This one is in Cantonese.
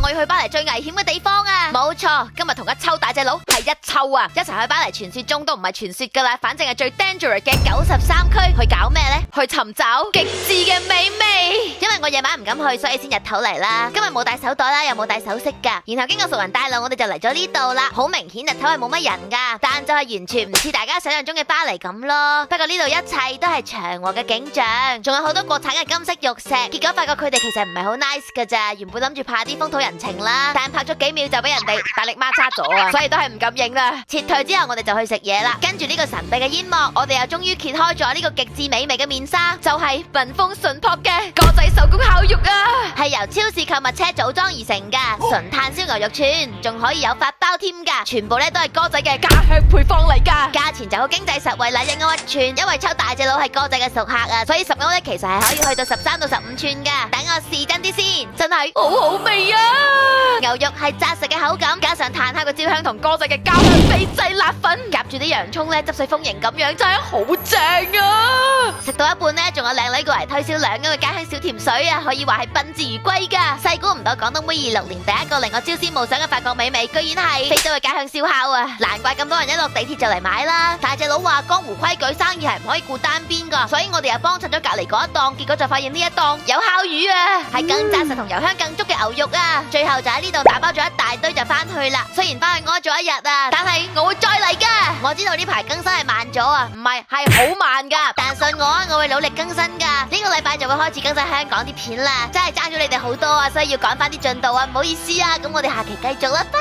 我要去巴黎最危險嘅地方啊！冇錯，今日同一抽大隻佬係一抽啊！一齊去巴黎傳說中都唔係傳說噶啦，反正係最 dangerous 嘅93區去搞咩呢？去尋找極致嘅美味。因為我夜晚唔敢去，所以先日頭嚟啦。今日冇帶手袋啦，又冇帶首飾噶。然後經過熟人帶路，我哋就嚟咗呢度啦。好明顯日頭係冇乜人噶，但就係完全唔似大家想象中嘅巴黎咁咯。不過呢度一切都係祥和嘅景象，仲有好多國產嘅金色玉石。結果發覺佢哋其實唔係好 nice 噶咋。原本諗住拍啲風土人情啦，但拍咗幾秒就俾人哋大力孖叉咗啊，所以都係唔敢影啦。撤退之後，我哋就去食嘢啦。跟住呢個神秘嘅煙幕，我哋又終於揭開咗呢個極致美味嘅面紗，就係民風淳樸嘅歌仔手工烤肉啊，係由超市購物車組裝而成噶，純炭燒牛肉串，仲可以有法包添噶，全部咧都係歌仔嘅家鄉配方嚟噶，價錢就好經濟實惠啦，1歐1串。因為抽大隻佬係歌仔嘅熟客啊，所以10歐咧其實係可以去到13到15寸噶。等我試真啲先，真係好好味啊！牛肉係紮實嘅口感，加上炭烤嘅焦香同歌仔嘅家鄉秘製辣粉，夾住啲洋蔥咧，汁水豐盈咁樣，真係好正啊！食到一半咧，仲有靚女過嚟推銷2歐嘅家鄉小甜水啊，可以話係賓至如歸噶。細估唔到廣東妹26年第一個令我朝思暮想嘅法國美味，居然係非洲嘅家鄉燒烤啊！難怪咁多人一落地鐵就嚟買啦。大隻佬話江湖規矩，生意係唔可以顧單邊噶，所以我哋又幫襯咗隔籬嗰一檔，結果就發現呢一檔有烤魚啊，係更紮實同油香更足嘅牛肉啊！最後就喺呢度打包咗一大堆就翻去啦。雖然翻去屙咗1日啊，但係我會再嚟噶。我知道呢排更新係慢咗啊，唔係係好慢噶，但信我啊，我會努力更新噶。呢個禮拜就會開始更新香港啲片啦，真係爭咗你哋好多啊，所以要趕翻啲進度啊，唔好意思啊。咁我哋下期繼續啦，拜。